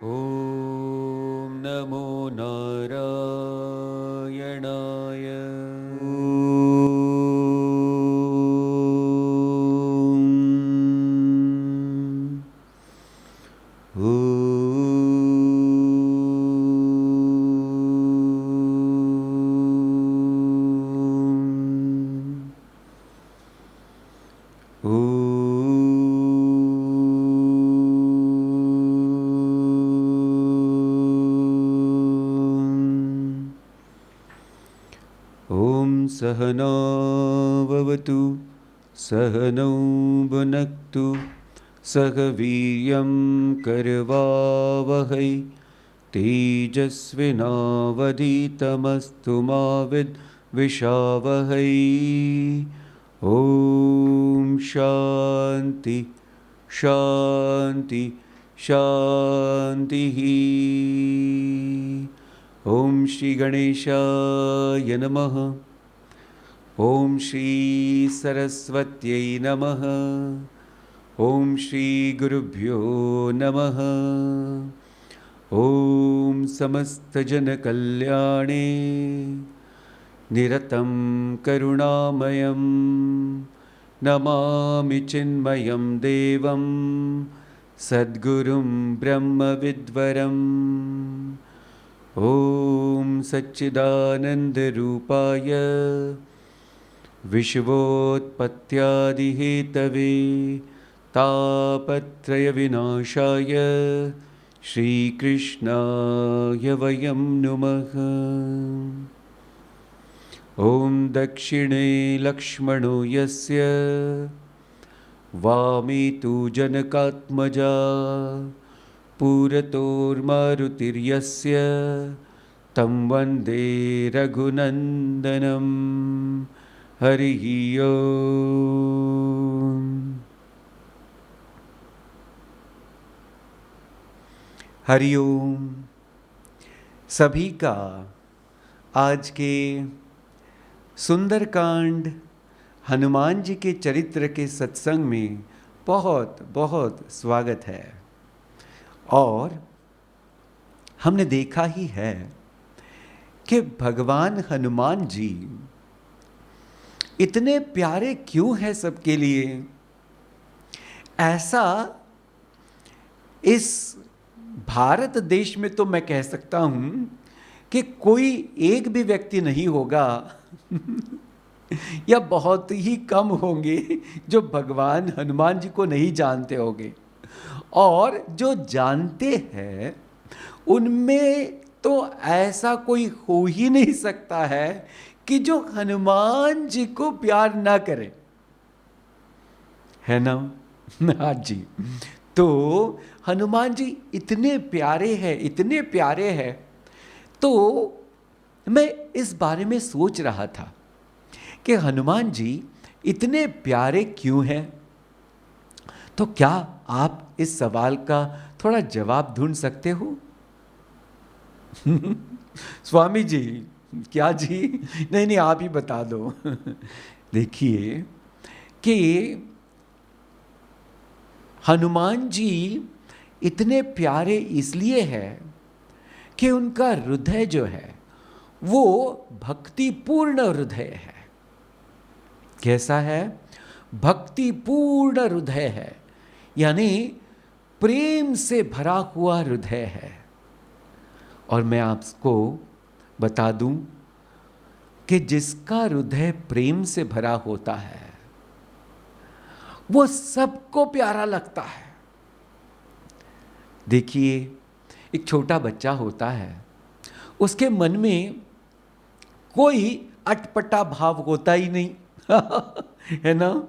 ॐ नमो नारायणाय। ॐ सहना भवतु सहनौ भुनक्तु सह वीर्यं करवावहै तेजस्विनावधीतमस्तु मा विद्विषावहै। ॐ शान्ति शान्ति शान्तिः। ॐ श्री गणेशाय नमः। ॐ श्री सरस्वत्यै नमः। ॐ श्री गुरुभ्यो नमः। ॐ समस्तजनकल्याणे निरतं करुणामयं नमामि चिन्मयं देवं सद्गुरुं ब्रह्मविद्वरम्। ॐ सच्चिदानन्दरूपाय विश्वोत्पत्त्यादिहेतवे तापत्रयविनाशाय श्रीकृष्णाय वयं नुमः। ॐ दक्षिणे लक्ष्मणो यस्य वामे तु जनकात्मजा पुरतोर्मारुतिर्यस्य तं वन्दे रघुनन्दनं। हरिः ओम्। हरि ओम। सभी का आज के सुंदरकांड हनुमान जी के चरित्र के सत्संग में बहुत बहुत स्वागत है। और हमने देखा ही है कि भगवान हनुमान जी इतने प्यारे क्यों हैं सबके लिए। ऐसा इस भारत देश में तो मैं कह सकता हूं कि कोई एक भी व्यक्ति नहीं होगा या बहुत ही कम होंगे जो भगवान हनुमान जी को नहीं जानते होंगे। और जो जानते हैं उनमें तो ऐसा कोई हो ही नहीं सकता है कि जो हनुमान जी को प्यार ना करे, है ना। हाँ जी। तो हनुमान जी इतने प्यारे हैं, इतने प्यारे हैं। तो मैं इस बारे में सोच रहा था कि हनुमान जी इतने प्यारे क्यों हैं। तो क्या आप इस सवाल का थोड़ा जवाब ढूंढ सकते हो? स्वामी जी, क्या जी? नहीं नहीं, आप ही बता दो। देखिए कि हनुमान जी इतने प्यारे इसलिए है कि उनका हृदय जो है वो भक्तिपूर्ण हृदय है। कैसा है? भक्तिपूर्ण हृदय है, यानी प्रेम से भरा हुआ हृदय है। और मैं आपको बता दूं कि जिसका हृदय प्रेम से भरा होता है वो सबको प्यारा लगता है। देखिए, एक छोटा बच्चा होता है, उसके मन में कोई अटपटा भाव होता ही नहीं है ना।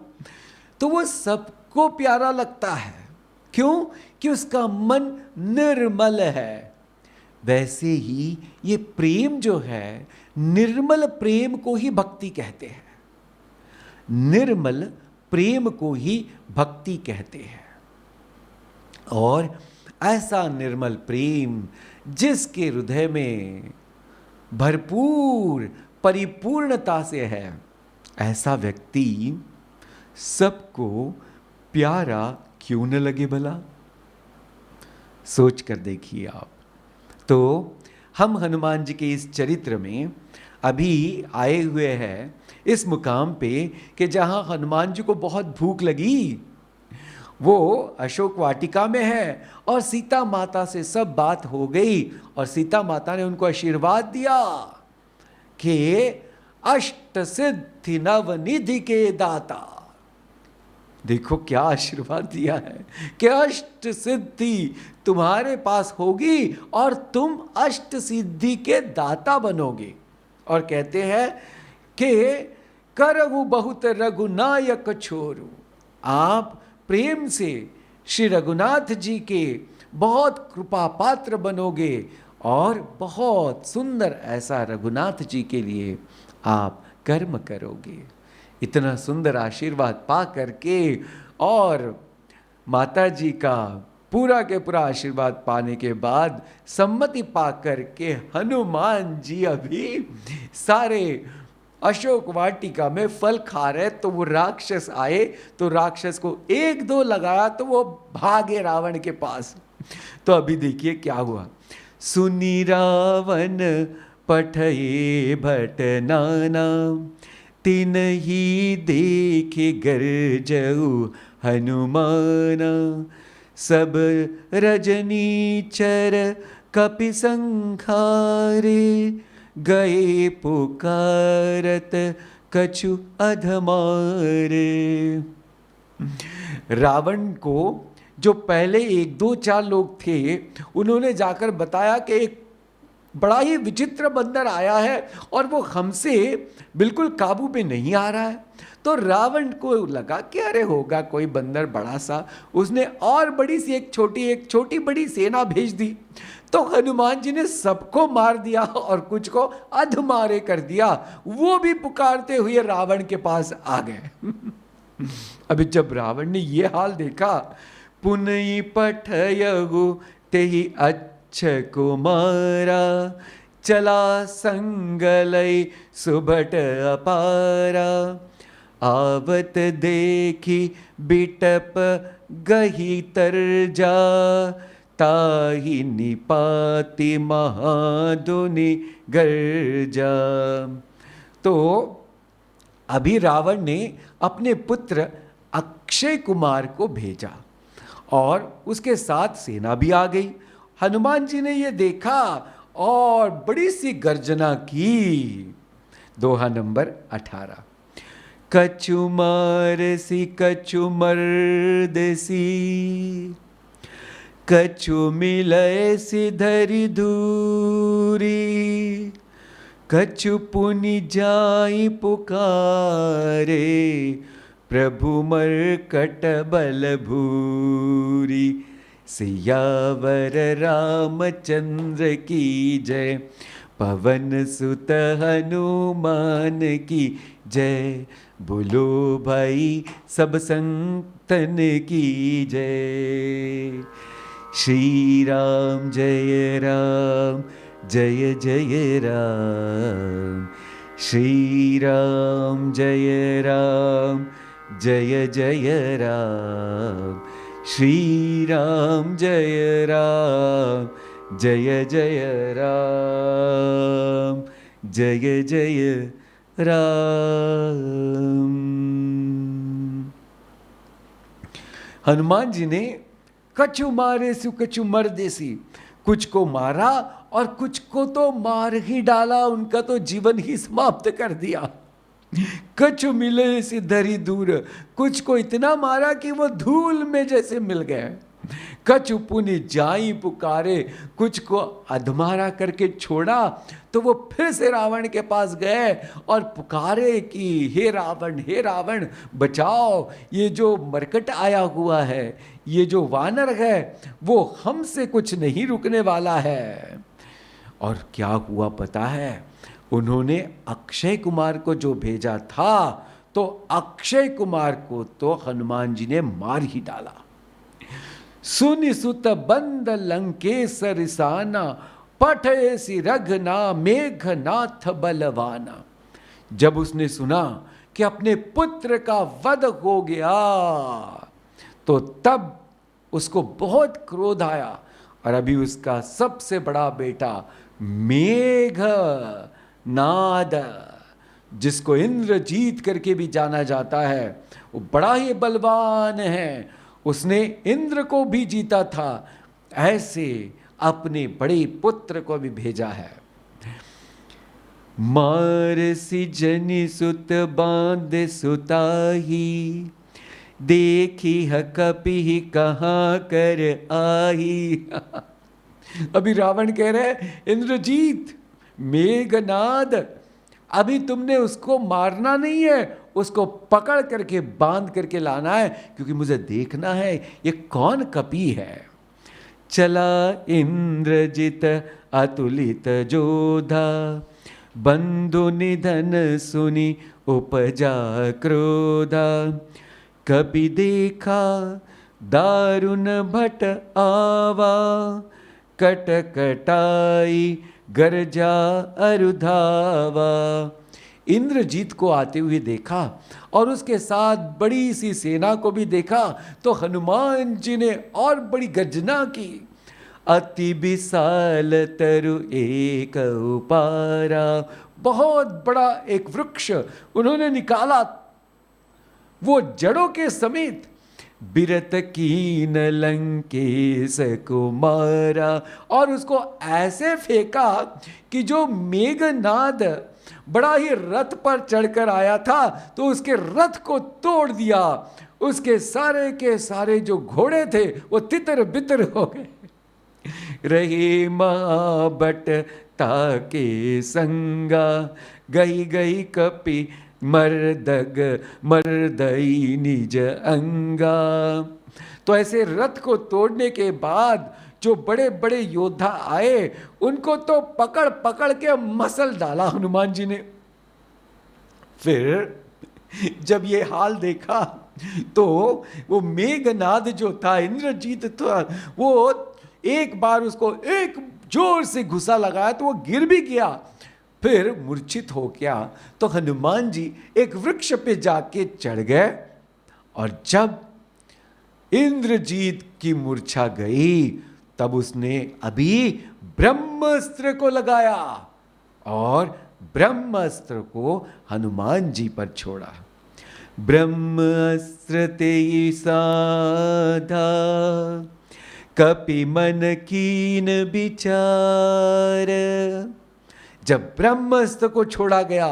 तो वो सबको प्यारा लगता है। क्यों? कि उसका मन निर्मल है। वैसे ही ये प्रेम जो है, निर्मल प्रेम को ही भक्ति कहते हैं। निर्मल प्रेम को ही भक्ति कहते हैं। और ऐसा निर्मल प्रेम जिसके हृदय में भरपूर परिपूर्णता से है, ऐसा व्यक्ति सबको प्यारा क्यों न लगे भला। सोच कर देखिए आप। तो हम हनुमान जी के इस चरित्र में अभी आए हुए हैं इस मुकाम पे कि जहाँ हनुमान जी को बहुत भूख लगी, वो अशोक वाटिका में है और सीता माता से सब बात हो गई और सीता माता ने उनको आशीर्वाद दिया कि अष्ट सिद्धि नवनिधि के दाता। देखो क्या आशीर्वाद दिया है कि अष्ट सिद्धि तुम्हारे पास होगी और तुम अष्ट सिद्धि के दाता बनोगे। और कहते हैं कि करहु बहुत रघुनायक छोरू, आप प्रेम से श्री रघुनाथ जी के बहुत कृपा पात्र बनोगे और बहुत सुंदर ऐसा रघुनाथ जी के लिए आप कर्म करोगे। इतना सुंदर आशीर्वाद पा करके और माता जी का पूरा के पूरा आशीर्वाद पाने के बाद सम्मति पा करके हनुमान जी अभी सारे अशोक वाटिका में फल खा रहे, तो वो राक्षस आए, तो राक्षस को एक दो लगाया तो वो भागे रावण के पास। तो अभी देखिए क्या हुआ। सुनी रावण पठये भट नाना, तिन ही देखे गर्जऊ हनुमाना, सब रजनीचर कपि संखारे, गए पुकारत कछु अधमारे। रावण को जो पहले एक दो चार लोग थे, उन्होंने जाकर बताया कि एक बड़ा ही विचित्र बंदर आया है और वो हमसे बिल्कुल काबू में नहीं आ रहा है। तो रावण को लगा कि अरे होगा कोई बंदर बड़ा सा, उसने और बड़ी सी एक छोटी बड़ी सेना भेज दी। तो हनुमान जी ने सबको मार दिया और कुछ को अधमारे कर दिया। वो भी पुकारते हुए रावण के पास आ गए। अभी जब रावण ने ये हाल देखा, पुनई पठयगु तेहि अच्छ कुमारा, चला संगलय सुभट अपारा, आवत देखी बिटप गही तरजा, ताहि निपाति महाधुनि गर्जा। तो अभी रावण ने अपने पुत्र अक्षय कुमार को भेजा और उसके साथ सेना भी आ गई। हनुमान जी ने यह देखा और बड़ी सी गर्जना की। दोहा नंबर 18। कछु मारसी कछु मर्दसी, कछु मिलय सिधरि दूरी, कछु पुनि जाई पुकारे, प्रभु मरकट बल भूरी। सियावर रामचंद्र की जय, पवन सुत हनुमान की जय, बोलो भाई सब संतन की जय। श्री राम जय राम जय जय राम, श्री राम जय राम जय जय राम, श्री राम जय राम जय जय राम, जय जय राम। हनुमान जी ने कछु मारे सु कछु मर देसी, कुछ को मारा और कुछ को तो मार ही डाला, उनका तो जीवन ही समाप्त कर दिया। कछु मिले सिधरि दूर, कुछ को इतना मारा कि वो धूल में जैसे मिल गए। कछु पुनि जाई पुकारे, कुछ को अधमारा करके छोड़ा तो वो फिर से रावण के पास गए और पुकारे कि हे रावण बचाओ, ये जो मरकट आया हुआ है, ये जो वानर है, वो हमसे कुछ नहीं रुकने वाला है। और क्या हुआ पता है, उन्होंने अक्षय कुमार को जो भेजा था, तो अक्षय कुमार को तो हनुमान जी ने मार ही डाला। सुनि सुत बंद लंकेसर साना, पठयसि रघना मेघनाथ बलवाना। जब उसने सुना कि अपने पुत्र का वध हो गया, तो तब उसको बहुत क्रोध आया और अभी उसका सबसे बड़ा बेटा मेघ नाद, जिसको इंद्रजीत करके भी जाना जाता है, वो बड़ा ही बलवान है, उसने इंद्र को भी जीता था, ऐसे अपने बड़े पुत्र को भी भेजा है। मारसी जनि सुत बांध सुताही, देखी ह कपि कहाँ कर आही। अभी रावण कह रहे इंद्रजीत, मेघनाद, अभी तुमने उसको मारना नहीं है, उसको पकड़ करके बांध करके लाना है, क्योंकि मुझे देखना है ये कौन कपि है। चला इंद्रजित अतुलित जोधा, बंधु निधन सुनी उपजा क्रोधा। कपि देखा दारुण भट आवा, कटकटाई गर्जा अरुधावा। इंद्रजीत को आते हुए देखा और उसके साथ बड़ी सी सेना को भी देखा, तो हनुमान जी ने और बड़ी गर्जना की। अति विशाल तरु एक उपारा, बहुत बड़ा एक वृक्ष उन्होंने निकाला, वो जड़ों के समेत। बिरत कीन लंकेश कुमारा, और उसको ऐसे फेंका कि जो मेघनाद बड़ा ही रथ पर चढ़कर आया था, तो उसके रथ को तोड़ दिया। उसके सारे के सारे जो घोड़े थे वो तितर बितर हो गए। रही महाबट ताके संगा, गई गई कपि मर्दग मर्दई निज अंगा। तो ऐसे रथ को तोड़ने के बाद जो बड़े बड़े योद्धा आए, उनको तो पकड़ पकड़ के मसल डाला हनुमान जी ने। फिर जब ये हाल देखा तो वो मेघनाद जो था, इंद्रजीत था, वो एक बार उसको एक जोर से घुसा लगाया तो वो गिर भी गया, फिर मूर्छित हो गया। तो हनुमान जी एक वृक्ष पे जाके चढ़ गए, और जब इंद्रजीत की मूर्छा गई, तब उसने अभी ब्रह्मास्त्र को लगाया और ब्रह्मास्त्र को हनुमान जी पर छोड़ा। ब्रह्मास्त्र ते साधा, कपि मन कीन विचार। जब ब्रह्मास्त्र को छोड़ा गया,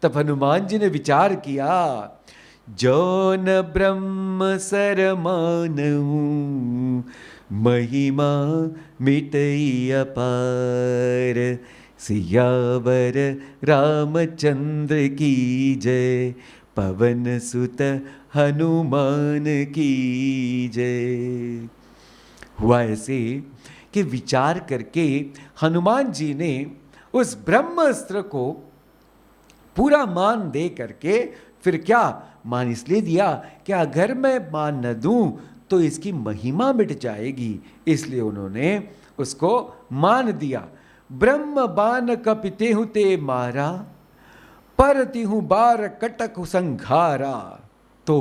तब हनुमान जी ने विचार किया, जौन ब्रह्म सर मानऊ, महिमा मिटई अपार। सियावर रामचंद्र की जय, पवन सुत हनुमान की जय। हुआ ऐसे कि विचार करके हनुमान जी ने उस ब्रह्मास्त्र को पूरा मान दे करके, फिर क्या मान इसलिए दिया कि अगर मैं मान न दूं तो इसकी महिमा मिट जाएगी, इसलिए उन्होंने उसको मान दिया। ब्रह्म बान कपितेहु ते मारा, परतिहु बार कटक संघारा। तो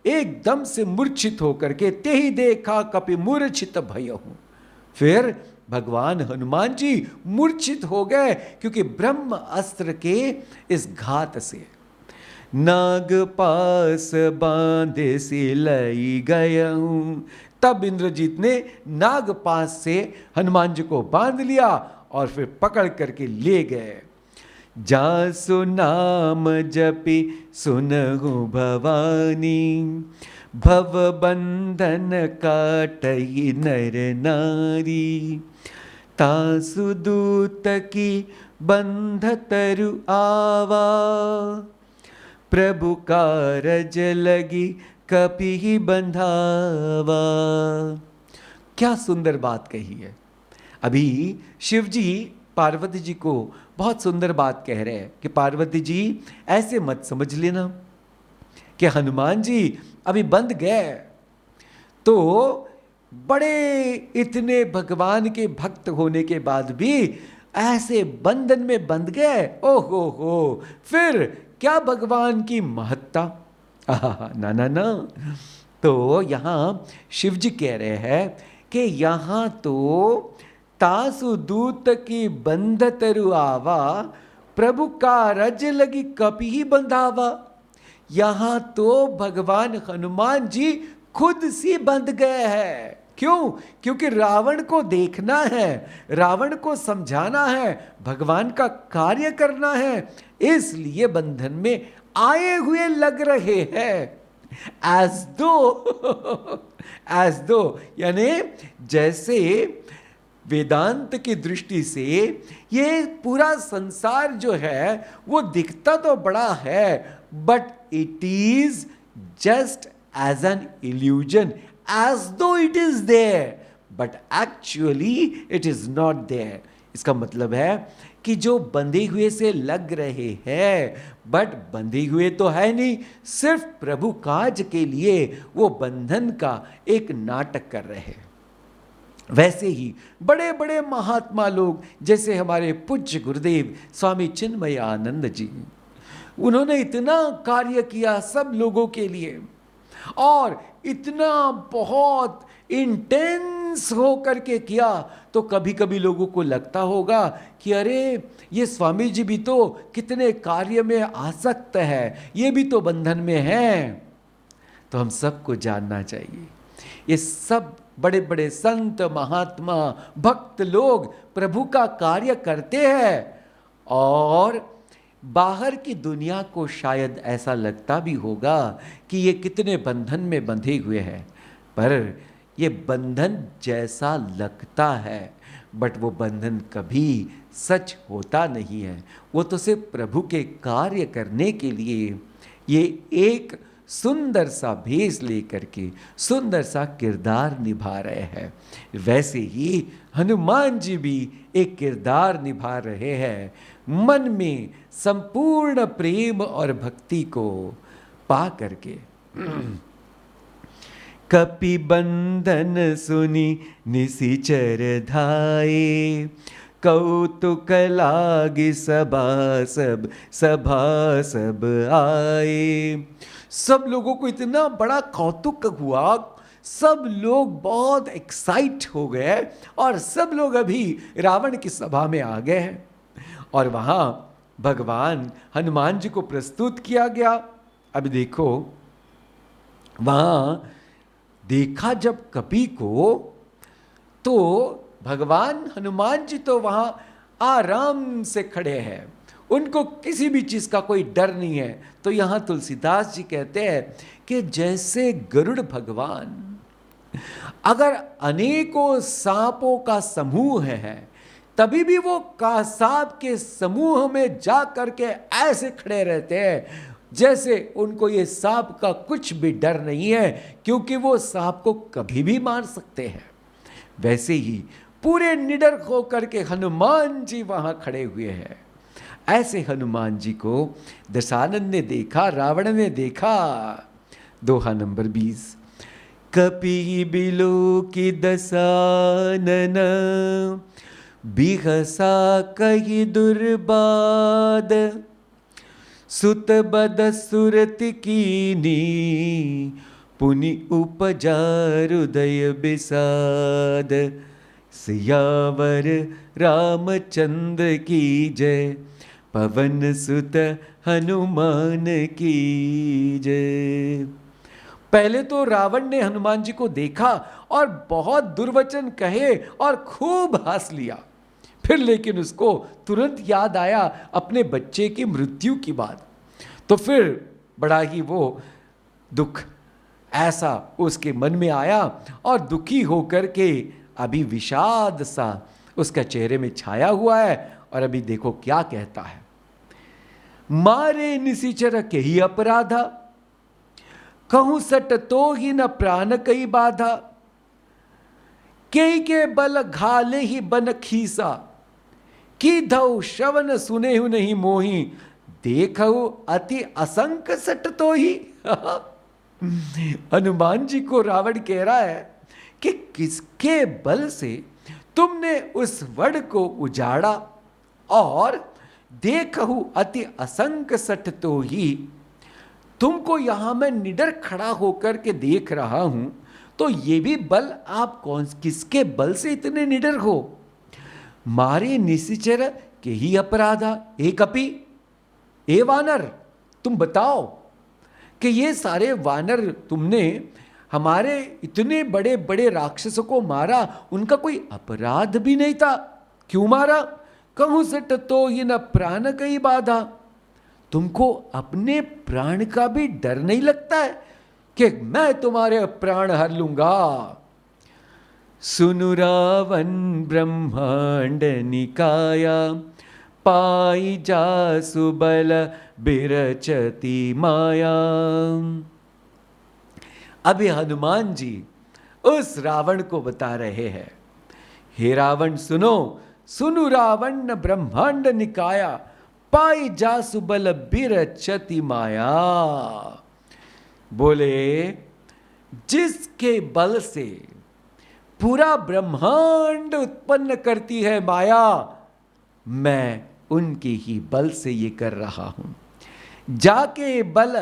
एकदम से मूर्छित होकर के ते ही देखा कपि मूर्छित भयहु। फिर भगवान हनुमान जी मूर्छित हो गए, क्योंकि ब्रह्म अस्त्र के इस घात से। नाग पास बांधे से लई गयऊं, तब इंद्रजीत ने नाग पास से हनुमान जी को बांध लिया और फिर पकड़ करके ले गए। जासु नाम जपि सुनहु भवानी, भव बंधन काटहि नर नारी। तासु दूत की बंध तरु आवा, प्रभु कारज लगी कपि बंधावा। क्या सुंदर बात कही है। अभी शिव जी पार्वती जी को बहुत सुंदर बात कह रहे हैं कि पार्वती जी ऐसे मत समझ लेना कि हनुमान जी अभी बंध गए, तो बड़े इतने भगवान के भक्त होने के बाद भी ऐसे बंधन में बंध गए। ओहो हो, फिर क्या भगवान की महत्ता। ना ना ना। तो यहाँ शिव जी कह रहे हैं कि यहाँ तो तासु दूत की बंध तरु आवा, प्रभु का रज लगी कपि ही बंधावा। यहाँ तो भगवान हनुमान जी खुद सी बंध गए हैं। क्यों? क्योंकि रावण को देखना है, रावण को समझाना है, भगवान का कार्य करना है, इसलिए बंधन में आए हुए लग रहे हैं। एज दो यानी जैसे वेदांत की दृष्टि से ये पूरा संसार जो है वो दिखता तो बड़ा है, but it is just as an illusion, as though it is there, but actually it is not there. इसका मतलब है कि जो बंधे हुए से लग रहे हैं, बट बंधे हुए तो है नहीं, सिर्फ प्रभु काज के लिए वो बंधन का एक नाटक कर रहे हैं। वैसे ही बड़े बड़े महात्मा लोग, जैसे हमारे पूज्य गुरुदेव स्वामी चिन्मयानंद जी, उन्होंने इतना कार्य किया सब लोगों के लिए, और इतना बहुत इंटेंस हो करके किया, तो कभी कभी लोगों को लगता होगा कि अरे ये स्वामी जी भी तो कितने कार्य में आसक्त है, ये भी तो बंधन में हैं। तो हम सबको जानना चाहिए, ये सब बड़े बड़े संत महात्मा भक्त लोग प्रभु का कार्य करते हैं, और बाहर की दुनिया को शायद ऐसा लगता भी होगा कि ये कितने बंधन में बंधे हुए हैं, पर ये बंधन जैसा लगता है, बट वो बंधन कभी सच होता नहीं है। वो तो सिर्फ प्रभु के कार्य करने के लिए ये एक सुंदर सा भेष लेकर के सुंदर सा किरदार निभा रहे हैं। वैसे ही हनुमान जी भी एक किरदार निभा रहे हैं, मन में संपूर्ण प्रेम और भक्ति को पा करके। कपि बंधन सुनी निशिचर धाये, कौतुक लागी सभा सब आए। सब लोगों को इतना बड़ा कौतुक हुआ, सब लोग बहुत एक्साइट हो गए, और सब लोग अभी रावण की सभा में आ गए हैं, और वहां भगवान हनुमान जी को प्रस्तुत किया गया। अभी देखो, वहां देखा जब कपि को, तो भगवान हनुमान जी तो वहां आराम से खड़े हैं, उनको किसी भी चीज का कोई डर नहीं है। तो यहां तुलसीदास जी कहते हैं कि जैसे गरुड़ भगवान अगर अनेकों सांपों का समूह है, तभी भी वो सांप के समूह में जा करके ऐसे खड़े रहते हैं जैसे उनको ये सांप का कुछ भी डर नहीं है, क्योंकि वो सांप को कभी भी मार सकते हैं। वैसे ही पूरे निडर होकर के हनुमान जी वहां खड़े हुए हैं। ऐसे हनुमान जी को दशानन ने देखा, रावण ने देखा। दोहा नंबर 20। कपि बिलो की दशानन, बिहसा कही दुर्बाद, सुत बद सुरत कीनी, पुनि उपजा हृदय बिसाद। सियावर रामचंद्र की जय, पवन सुत हनुमान की जय। पहले तो रावण ने हनुमान जी को देखा और बहुत दुर्वचन कहे और खूब हंस लिया। फिर लेकिन उसको तुरंत याद आया अपने बच्चे की मृत्यु की बात, तो फिर बड़ा ही वो दुख ऐसा उसके मन में आया, और दुखी होकर के अभी विषाद सा उसका चेहरे में छाया हुआ है। और अभी देखो क्या कहता है। मारे निशिचर के ही अपराधा, कहूं सट तो ही न प्राण कई बाधा। के बल घाले ही बन खीसा, की धौ श्रवण सुने हु नहीं मोही। देखो अति असंक सट तो ही। हनुमान जी को रावण कह रहा है कि किसके बल से तुमने उस वड को उजाड़ा, और देखहु अति असंक सट तो ही। तुमको यहां मैं निडर खड़ा होकर के देख रहा हूं, तो ये भी बल आप किसके बल से इतने निडर हो? मारे निशिचर के ही अपराधा ए कपि ए वानर, तुम बताओ कि ये सारे वानर तुमने हमारे इतने बड़े बड़े राक्षसों को मारा, उनका कोई अपराध भी नहीं था, क्यों मारा? कहूं सट तो ये न प्राण कई बाधा, तुमको अपने प्राण का भी डर नहीं लगता है कि मैं तुम्हारे प्राण हर लूंगा? सुनु रावण ब्रह्मांड निकाया, पाई जासु बल बिरचती माया। अभी हनुमान जी उस रावण को बता रहे हैं, हे रावण सुनो, सुनु रावण ब्रह्मांड निकाया, पाई जासु बल बिरचती माया। बोले जिसके बल से पूरा ब्रह्मांड उत्पन्न करती है माया, मैं उनके ही बल से ये कर रहा हूं। जाके बल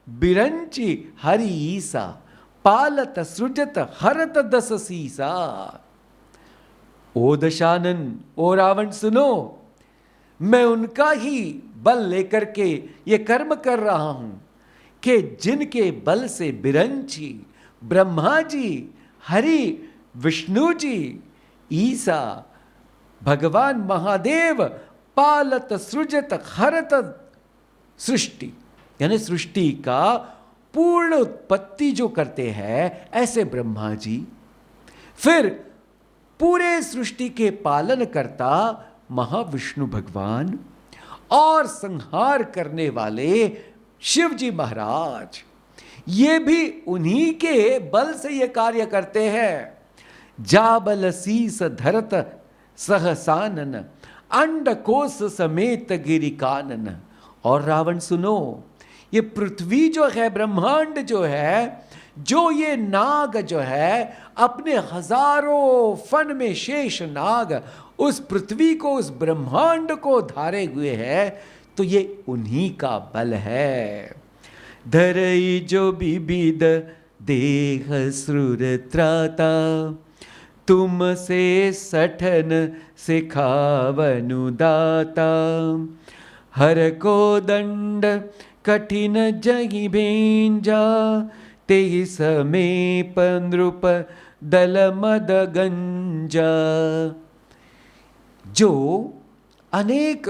बिरंची हरि ईसा, पालत सृजत हरत दस सीसा। ओ दशानन, ओ रावण सुनो, मैं उनका ही बल लेकर के ये कर्म कर रहा हूं कि जिनके बल से बिरंची ब्रह्मा जी, हरि, विष्णु जी, ईसा, भगवान महादेव पालत सृजत हरत सृष्टि, यानी सृष्टि का पूर्ण उत्पत्ति जो करते हैं ऐसे ब्रह्मा जी, फिर पूरे सृष्टि के पालन करता महाविष्णु भगवान और संहार करने वाले शिव जी महाराज, ये भी उन्हीं के बल से ये कार्य करते हैं। जाबल शीस धरत सहसानन, अंड कोस समेत गिरि कानन। और रावण सुनो, ये पृथ्वी जो है, ब्रह्मांड जो है, जो ये नाग जो है अपने हजारों फन में शेष नाग उस पृथ्वी को, उस ब्रह्मांड को धारे हुए है, तो ये उन्हीं का बल है। धरई जो विविध देह सुर त्राता, तुमसे सठन सिखावनु दाता। हर को दंड कठिन जहि भेंजा, तेहि समीप नृप दल मद गंजा। जो अनेक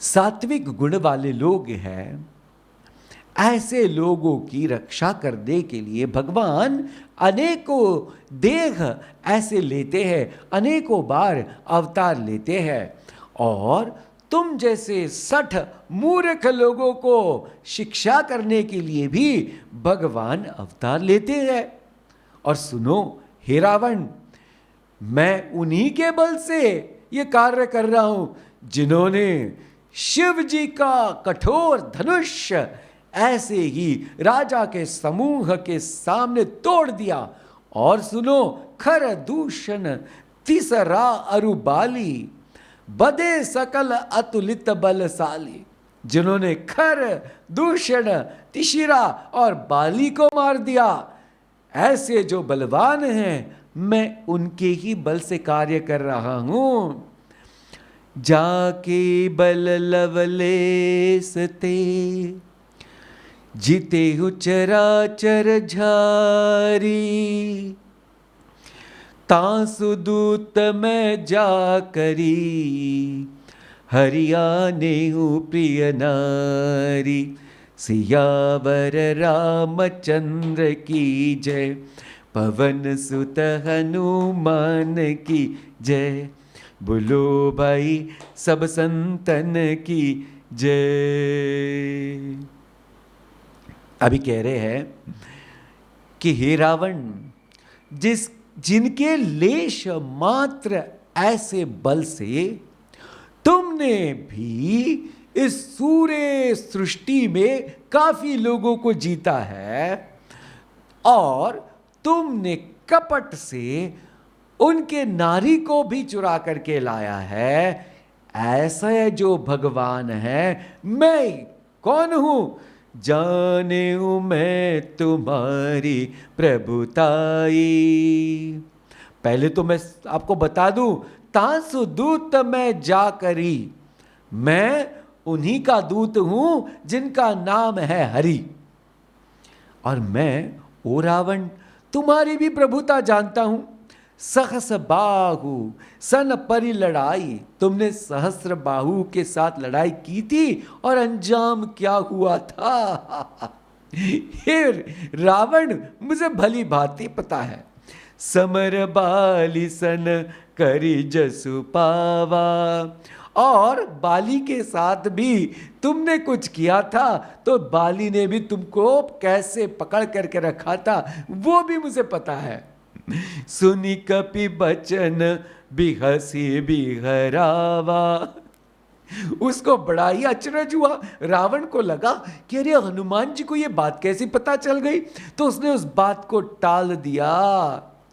सात्विक गुण वाले लोग हैं, ऐसे लोगों की रक्षा करने के लिए भगवान अनेकों देह ऐसे लेते हैं, अनेकों बार अवतार लेते हैं, और तुम जैसे 60 मूर्ख लोगों को शिक्षा करने के लिए भी भगवान अवतार लेते हैं। और सुनो हे रावण, मैं उन्हीं के बल से ये कार्य कर रहा हूं जिन्होंने शिव जी का कठोर धनुष ऐसे ही राजा के समूह के सामने तोड़ दिया। और सुनो, खर दूषण तीसरा अरुबाली, बदे सकल अतुलित बलशाली। जिन्होंने खर, दूषण, तिशिरा और बाली को मार दिया, ऐसे जो बलवान हैं, मैं उनके ही बल से कार्य कर रहा हूं। जाके बल लवलेस ते, जीते हु चराचर झारी। तासु दूत मैं जा करी, हरियाने हूँ प्रिय नारी। सियावर रामचंद्र की जय, पवन सुत हनुमान की जय। बोलो भाई सब संतन की जय। अभी कह रहे हैं कि हे रावण, जिनके लेश मात्र ऐसे बल से तुमने भी इस सूर्य सृष्टि में काफी लोगों को जीता है, और तुमने कपट से उनके नारी को भी चुरा करके लाया है, ऐसा जो भगवान है, मैं कौन हूं जाने हूँ मैं तुम्हारी प्रभुताई। पहले तो मैं आपको बता दूं, तासु दूत मैं जा करी, मैं उन्हीं का दूत हूं जिनका नाम है हरि। और मैं, ओ रावण, तुम्हारी भी प्रभुता जानता हूं। सहस बाहु सन परि लड़ाई, तुमने सहस्र बाहु के साथ लड़ाई की थी और अंजाम क्या हुआ था। हे रावण, मुझे भली भांति पता है। समर बाली सन करी जसु पावा, और बाली के साथ भी तुमने कुछ किया था, तो बाली ने भी तुमको कैसे पकड़ करके रखा था वो भी मुझे पता है। सुनी कपि बचन बिहसी बिहरावा, उसको बड़ा ही अचरज हुआ। रावण को लगा कि अरे हनुमान जी को ये बात कैसी पता चल गई, तो उसने उस बात को टाल दिया।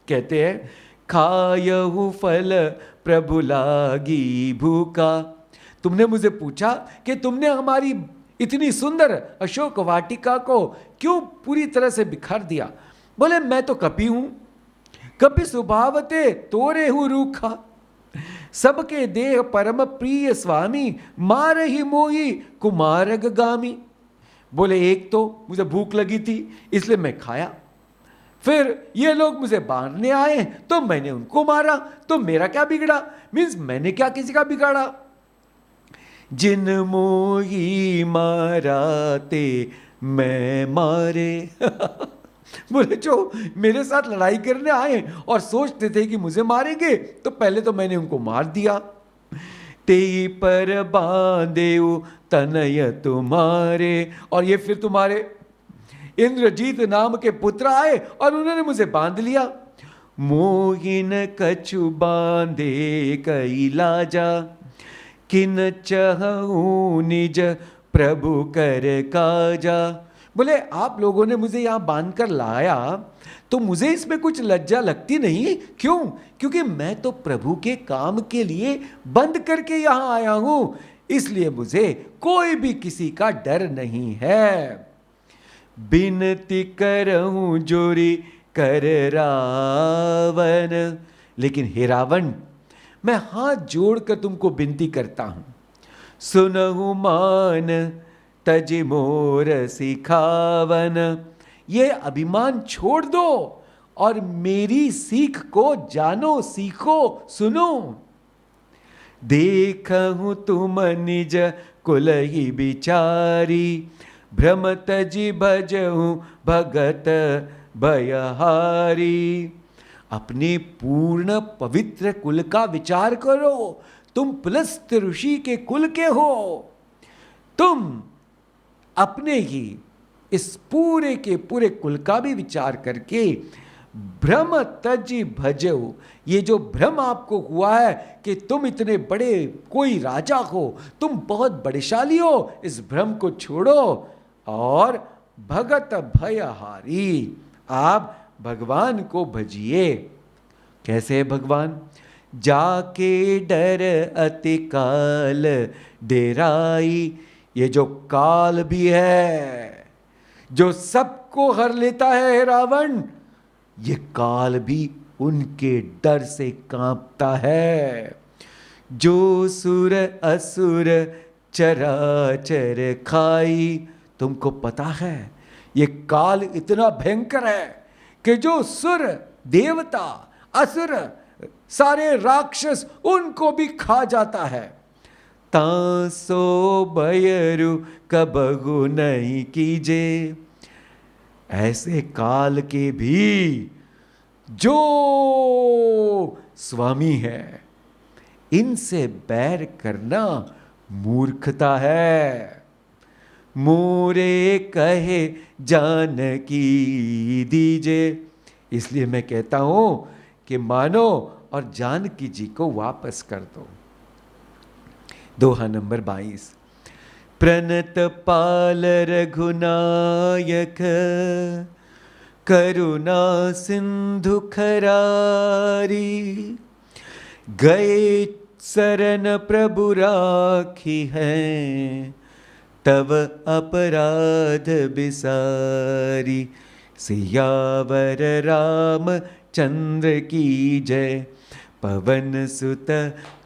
कहते हैं, खायहु फल प्रभु लागी भूखा। तुमने मुझे पूछा कि तुमने हमारी इतनी सुंदर अशोक वाटिका को क्यों पूरी तरह से बिखर दिया। बोले, मैं तो कपि हूं, कपि स्वभावते तोरे हूं रूखा, सबके देह परम प्रिय स्वामी, मार ही मोही कुमारग गामी। बोले, एक तो मुझे भूख लगी थी इसलिए मैं खाया, फिर ये लोग मुझे मारने आए तो मैंने उनको मारा, तो मेरा क्या बिगड़ा, मीन्स मैंने क्या किसी का बिगाड़ा। जिन मोही माराते मैं मारे। बोले, जो मेरे साथ लड़ाई करने आए और सोचते थे कि मुझे मारेंगे, तो पहले तो मैंने उनको मार दिया। तेई पर बांधे तनय तुम्हारे, और ये फिर तुम्हारे इंद्रजीत नाम के पुत्र आए और उन्होंने मुझे बांध लिया। मोहिन कछु बांधे कई लाजा, किन चहूं निज प्रभु कर काजा। बोले, आप लोगों ने मुझे यहां बांध कर लाया तो मुझे इसमें कुछ लज्जा लगती नहीं, क्यों? क्योंकि मैं तो प्रभु के काम के लिए बंद करके यहां आया हूं, इसलिए मुझे कोई भी किसी का डर नहीं है। बिनती करहूं जोरी कर रावण, लेकिन हे रावण, मैं हाथ जोड़कर तुमको विनती करता हूं, सुनहु मान तजि मोर सिखावन। ये अभिमान छोड़ दो और मेरी सीख को जानो, सीखो, सुनो। देखहु तुम निज कुल ही बिचारी, भ्रम तजि भजहु भगत भयहारी। अपने पूर्ण पवित्र कुल का विचार करो, तुम पुलस्त ऋषि के कुल के हो, तुम अपने ही इस पूरे के पूरे कुल का भी विचार करके भ्रम तजि भजो, ये जो भ्रम आपको हुआ है कि तुम इतने बड़े कोई राजा हो, तुम बहुत बड़ेशाली हो, इस भ्रम को छोड़ो और भगत भयहारी, आप भगवान को भजिए। कैसे है भगवान? जाके डर अति काल डेराई। ये जो काल भी है, जो सबको हर लेता है रावण, ये काल भी उनके डर से कांपता है। जो सुर असुर चराचर खाई। तुमको पता है ये काल इतना भयंकर है कि जो सुर, देवता, असुर, सारे राक्षस, उनको भी खा जाता है। तासो भयरु कबहु नहीं कीजे। ऐसे काल के भी जो स्वामी है, इनसे बैर करना मूर्खता है। मोरे कहे जानकी दीजे। इसलिए मैं कहता हूं कि मानो और जानकी जी को वापस कर दो। दोहा नंबर 22। प्रणत पाल रघुनायक, करुणा सिंधु खरारी। गए शरण प्रभु राखी है, तव अपराध बिसारी, सियावर राम चंद्र की जय, पवन सुत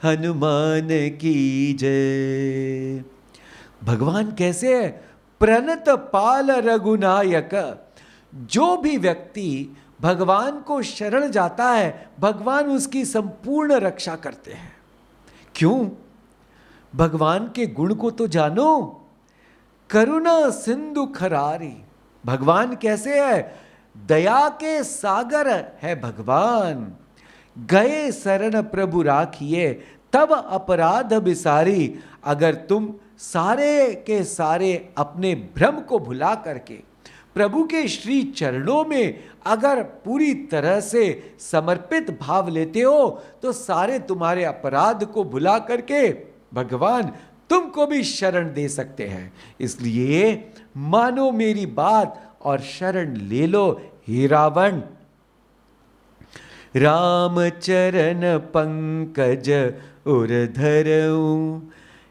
हनुमान की जय। भगवान कैसे है? प्रणत पाल रघुनायक। जो भी व्यक्ति भगवान को शरण जाता है, भगवान उसकी संपूर्ण रक्षा करते हैं। क्यों? भगवान के गुण को तो जानो। करुणा सिंधु खरारी, भगवान कैसे है? दया के सागर है भगवान। गए शरण प्रभु राखिए, तब अपराध बिसारी। अगर तुम सारे के सारे अपने भ्रम को भुला करके प्रभु के श्री चरणों में अगर पूरी तरह से समर्पित भाव लेते हो, तो सारे तुम्हारे अपराध को भुला करके भगवान तुमको भी शरण दे सकते हैं। इसलिए मानो मेरी बात और शरण ले लो हे रावण। राम चरण पंकज उरधरऊं,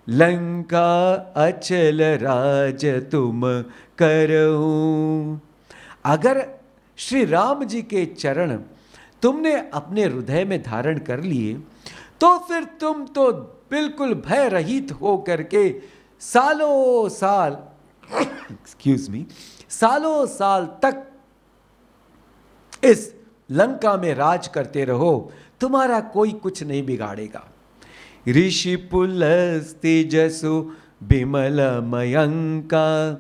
लंका अचल राज तुम करऊं। अगर श्री राम जी के चरण तुमने अपने हृदय में धारण कर लिए, तो फिर तुम तो बिल्कुल भय रहित हो करके सालों साल एक्सक्यूज मी, सालों साल तक इस लंका में राज करते रहो, तुम्हारा कोई कुछ नहीं बिगाड़ेगा। ऋषि पुलस्ति जसु बिमल मयंका,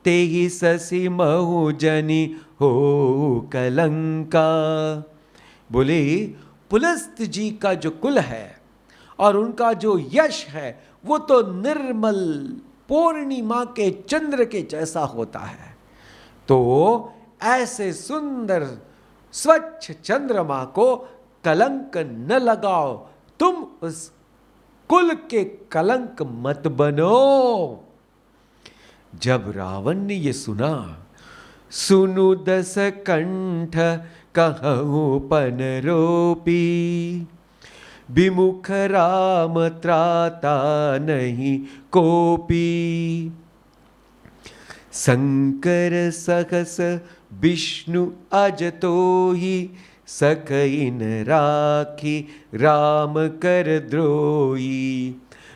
तेहि ससी महु जनि हो कलंका। बोले पुलस्त जी का जो कुल है और उनका जो यश है, वो तो निर्मल पूर्णिमा के चंद्र के जैसा होता है। तो ऐसे सुंदर स्वच्छ चंद्रमा को कलंक न लगाओ, तुम उस कुल के कलंक मत बनो। जब रावण ने ये सुना, सुनु दस कंठ कहूं पन रोपी, विमुख राम त्राता नहीं कोपी। शंकर सहस विष्णु अजतोहि, सकइन राखी राम कर द्रोही।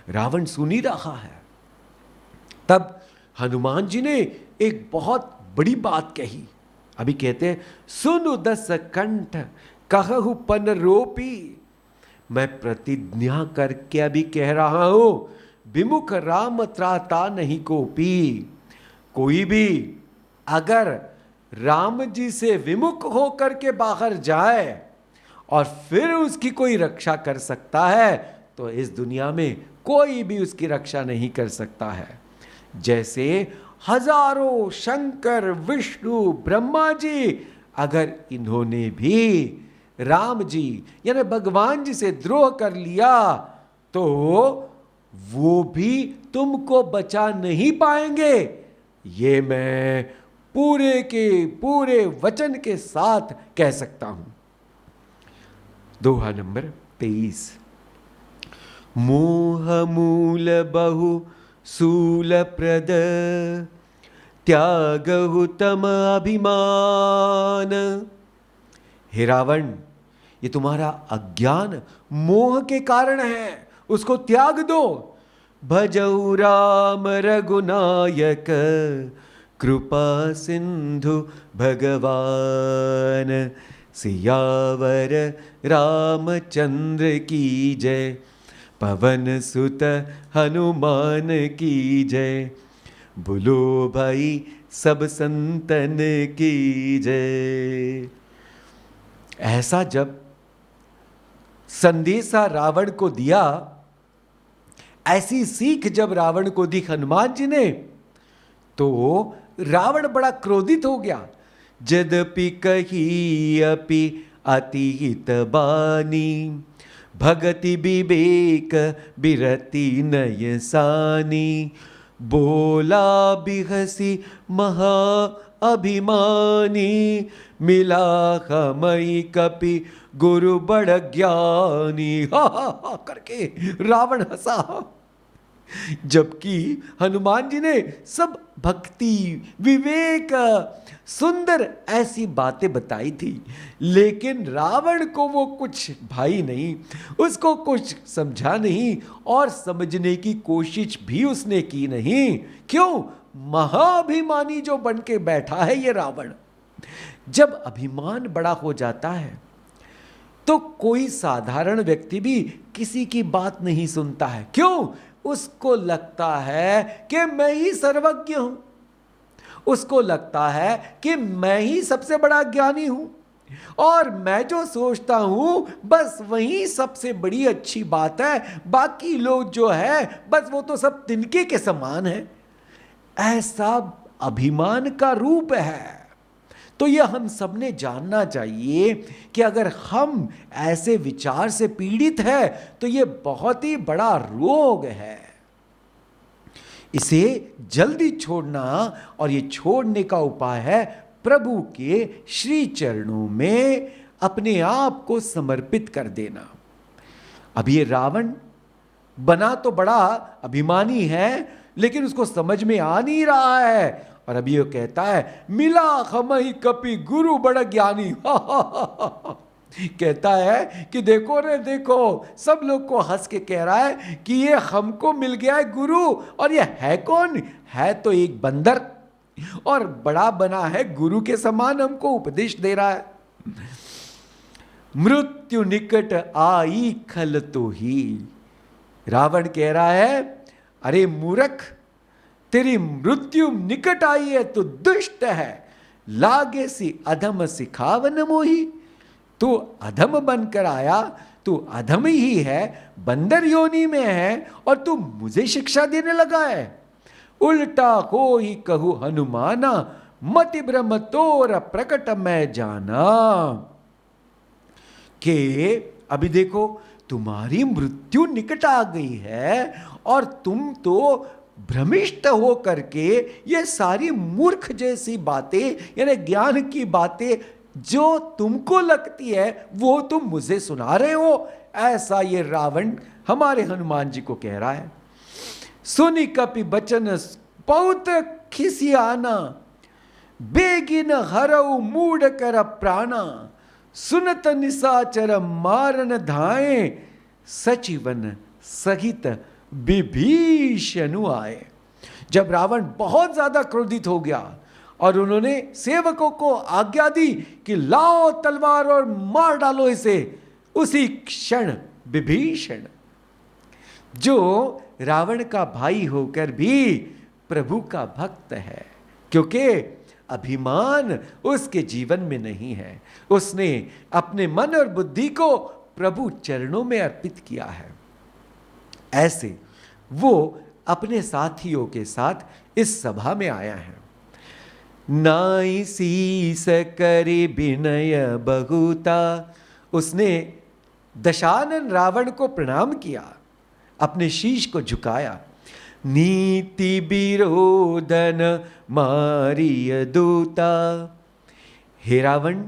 रावण सुन ही रहा है। तब हनुमान जी ने एक बहुत बड़ी बात कही। अभी कहते हैं सुनु दस कंठ कहु पन रोपी। मैं प्रतिज्ञा करके अभी कह रहा हूं, विमुख राम त्राता नहीं कोपी। कोई भी अगर राम जी से विमुख होकर के बाहर जाए और फिर उसकी कोई रक्षा कर सकता है, तो इस दुनिया में कोई भी उसकी रक्षा नहीं कर सकता है। जैसे हजारों शंकर विष्णु ब्रह्मा जी, अगर इन्होंने भी राम जी यानी भगवान जी से द्रोह कर लिया, तो वो भी तुमको बचा नहीं पाएंगे। ये मैं पूरे के पूरे वचन के साथ कह सकता हूं। दोहा नंबर 23। मोह मूल बहु सूल प्रद, त्यागहु तम अभिमान। हे रावण, ये तुम्हारा अज्ञान मोह के कारण है, उसको त्याग दो। भजऊ राम रघुनायक, कृपा सिंधु भगवान। सियावर रामचंद्र की जय, पवन सुत हनुमान की जय। बोलो भाई सब संतन की जय। ऐसा जब संदेशा रावण को दिया, ऐसी सीख जब रावण को दी हनुमान जी ने, तो रावण बड़ा क्रोधित हो गया। यद्यपि कही अपि अति हित बानी, भगति विवेक बिरति नय सानी। बोला बिहसी महा अभिमानी, मिला हमई कपि गुरु बड़ ज्ञानी। हा हा हा करके रावण हंसा। जबकि हनुमान जी ने सब भक्ति, विवेक, सुंदर ऐसी बातें बताई थी, लेकिन रावण को वो कुछ भाई नहीं, उसको कुछ समझा नहीं और समझने की कोशिश भी उसने की नहीं। क्यों? महाअभिमानी जो बन के बैठा है ये रावण। जब अभिमान बड़ा हो जाता है तो कोई साधारण व्यक्ति भी किसी की बात नहीं सुनता है। क्यों? उसको लगता है कि मैं ही सर्वज्ञ हूं, उसको लगता है कि मैं ही सबसे बड़ा ज्ञानी हूं और मैं जो सोचता हूं बस वही सबसे बड़ी अच्छी बात है, बाकी लोग जो है बस वो तो सब तिनके के समान है। ऐसा अभिमान का रूप है। तो यह हम सबने जानना चाहिए कि अगर हम ऐसे विचार से पीड़ित है तो यह बहुत ही बड़ा रोग है। इसे जल्दी छोड़ना, और ये छोड़ने का उपाय है प्रभु के श्री चरणों में अपने आप को समर्पित कर देना। अब ये रावण बना तो बड़ा अभिमानी है, लेकिन उसको समझ में आ नहीं रहा है, और अभी वो कहता है मिला हमही कपि गुरु बड़ा ज्ञानी। कहता है कि देखो रे देखो, सब लोग को हंस के कह रहा है कि ये हमको मिल गया है गुरु, और ये है कौन? है तो एक बंदर, और बड़ा बना है गुरु के समान, हमको उपदेश दे रहा है। मृत्यु निकट आई खल तो ही। रावण कह रहा है अरे मूर्ख, तेरी मृत्यु निकट आई है तो दुष्ट है, लागे सी अधम सिखावन मोही। तू अधम बनकर आया, तू अधम ही है, बंदर योनि में है, और तू मुझे शिक्षा देने लगा है। उल्टा को ही कहू हनुमाना, मति भ्रम तोर प्रकट मैं जाना। के अभी देखो तुम्हारी मृत्यु निकट आ गई है और तुम तो भ्रमिष्ट हो करके ये सारी मूर्ख जैसी बातें, यानी ज्ञान की बातें जो तुमको लगती है वो तुम मुझे सुना रहे हो। ऐसा ये रावण हमारे हनुमान जी को कह रहा है। सुनी कपि बचन बहुत खिसियाना, बेगिन हरऊ मूड कर प्राणा। सुनत निशाचर मारन धाए, सचिवन सहित विभीषण आए। जब रावण बहुत ज्यादा क्रोधित हो गया और उन्होंने सेवकों को आज्ञा दी कि लाओ तलवार और मार डालो इसे, उसी क्षण विभीषण, जो रावण का भाई होकर भी प्रभु का भक्त है, क्योंकि अभिमान उसके जीवन में नहीं है, उसने अपने मन और बुद्धि को प्रभु चरणों में अर्पित किया है। ऐसे वो अपने साथियों के साथ इस सभा में आया है। नाई शीस करे विनय बहुता, उसने दशानन रावण को प्रणाम किया, अपने शीश को झुकाया। नीति विरोधन मारिय दूता। हे रावण,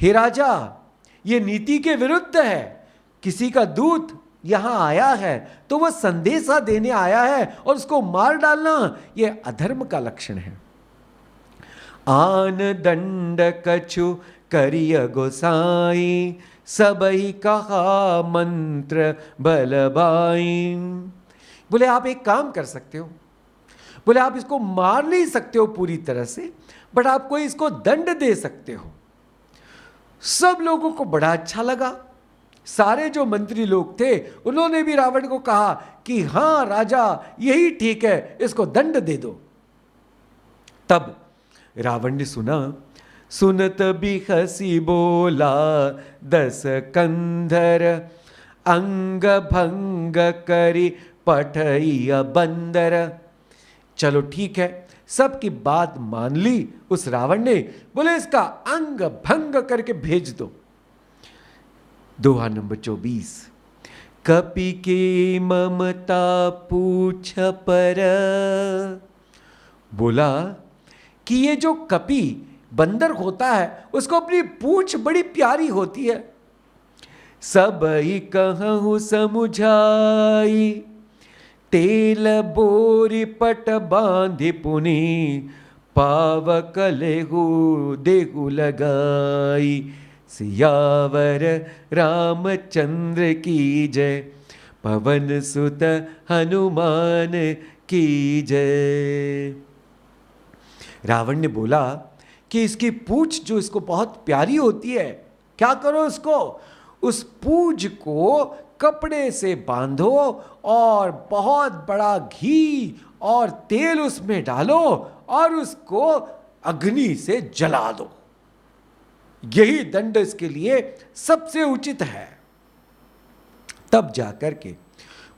हे राजा, ये नीति के विरुद्ध है। किसी का दूत यहां आया है तो वह संदेशा देने आया है और उसको मार डालना यह अधर्म का लक्षण है। आन दंड कछु करिय गोसाई, सबही कहा मंत्र बलबाई। बोले आप एक काम कर सकते हो, बोले आप इसको मार नहीं सकते हो पूरी तरह से, बट आप कोई इसको दंड दे सकते हो। सब लोगों को बड़ा अच्छा लगा। सारे जो मंत्री लोग थे उन्होंने भी रावण को कहा कि हां राजा यही ठीक है, इसको दंड दे दो। तब रावण ने सुना, सुनत बिखसी बोला दस कंधर, अंग भंग करी पठैया बंदर। चलो ठीक है, सबकी बात मान ली उस रावण ने। बोले इसका अंग भंग करके भेज दो। दोहा नंबर 24। कपि के ममता पूछ पर। बोला कि ये जो कपि बंदर होता है उसको अपनी पूंछ बड़ी प्यारी होती है। सब ही कहूँ समुझाई, तेल बोरी पट बांधि पुनि पावक लेहु देहु लगाई। सियावर रामचंद्र की जय, पवन सुत हनुमान की जय। रावण ने बोला कि इसकी पूंछ जो इसको बहुत प्यारी होती है, क्या करो उसको, उस पूंछ को कपड़े से बांधो और बहुत बड़ा घी और तेल उसमें डालो और उसको अग्नि से जला दो। यही दंड इसके लिए सबसे उचित है। तब जाकर के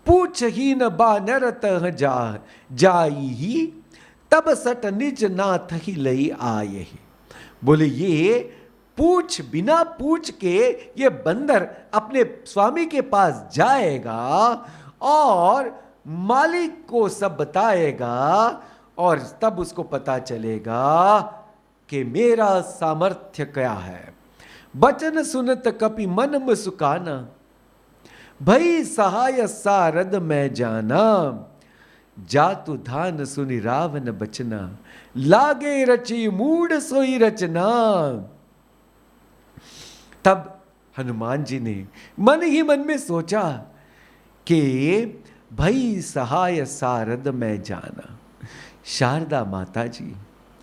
पूछहीन बानर तह जाई ही, तब सट निज नाथ ही लई आए। बोले ये पूछ, बिना पूछ के ये बंदर अपने स्वामी के पास जाएगा और मालिक को सब बताएगा और तब उसको पता चलेगा कि मेरा सामर्थ्य क्या है। बचन सुनत कपि मन मुस्काना, भई सहाय सारद मैं जाना। जातु धान सुनि रावण बचना, लागे रची मूड सोई रचना। तब हनुमान जी ने मन ही मन में सोचा कि भई सहाय सारद मैं जाना। शारदा माता जी,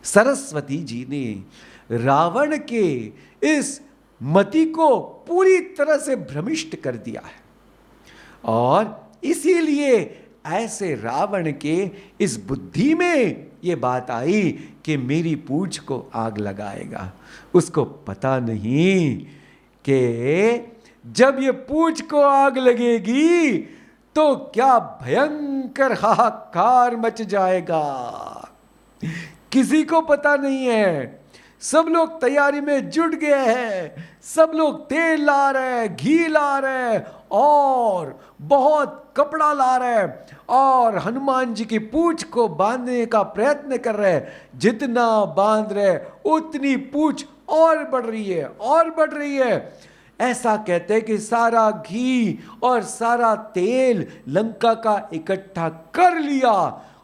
सरस्वती जी ने रावण के इस मति को पूरी तरह से भ्रमिष्ट कर दिया है और इसीलिए ऐसे रावण के इस बुद्धि में ये बात आई कि मेरी पूंछ को आग लगाएगा। उसको पता नहीं कि जब ये पूंछ को आग लगेगी तो क्या भयंकर हाहाकार मच जाएगा। किसी को पता नहीं है। सब लोग तैयारी में जुट गए हैं, सब लोग तेल ला रहे हैं, घी ला रहे हैं और बहुत कपड़ा ला रहे हैं और हनुमान जी की पूंछ को बांधने का प्रयत्न कर रहे हैं। जितना बांध रहे उतनी पूंछ और बढ़ रही है और बढ़ रही है। ऐसा कहते हैं कि सारा घी और सारा तेल लंका का इकट्ठा कर लिया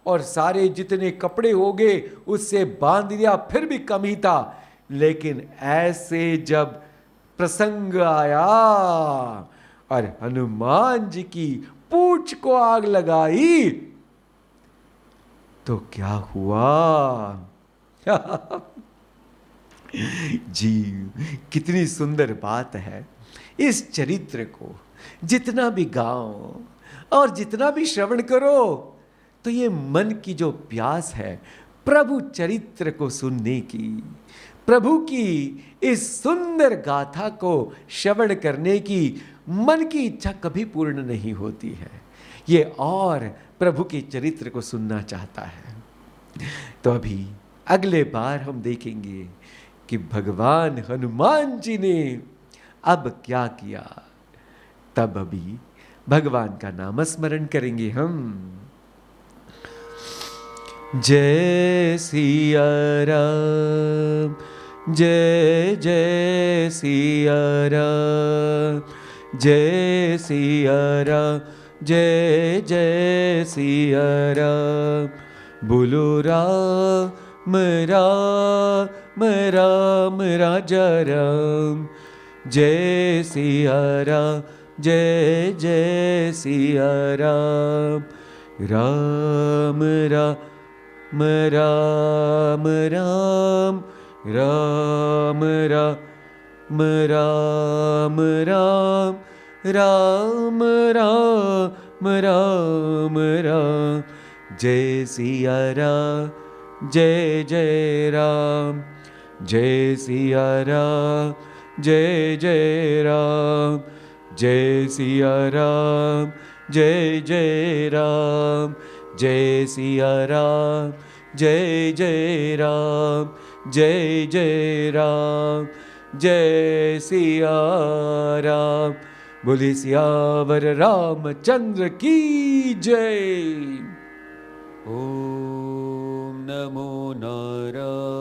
और सारे जितने कपड़े हो गए उससे बांध दिया, फिर भी कम ही था। लेकिन ऐसे जब प्रसंग आया और हनुमान जी की पूंछ को आग लगाई तो क्या हुआ। जी, कितनी सुंदर बात है। इस चरित्र को जितना भी गाओ और जितना भी श्रवण करो तो ये मन की जो प्यास है प्रभु चरित्र को सुनने की, प्रभु की इस सुंदर गाथा को श्रवण करने की, मन की इच्छा कभी पूर्ण नहीं होती है। ये और प्रभु के चरित्र को सुनना चाहता है। तो अभी अगले बार हम देखेंगे कि भगवान हनुमान जी ने अब क्या किया। तब अभी भगवान का नाम स्मरण करेंगे हम। जय सिया राम, जय जय सिया राम, जय सिया राम, जय जय सिया राम। बोलो राम राम राम राजा राम, जय सिया राम, जय जय सिया राम। राम राम राम राम राम राम राम राम राम राम राम राम। जय सिया राम, जय जय राम, जय सिया राम, जय जय राम, जय सिया राम, जय जय राम, जय सिया राम, जय जय राम, जय जय राम, जय सिया राम। बोले सियावर रामचंद्र की जय। ओम नमो नारायणाय।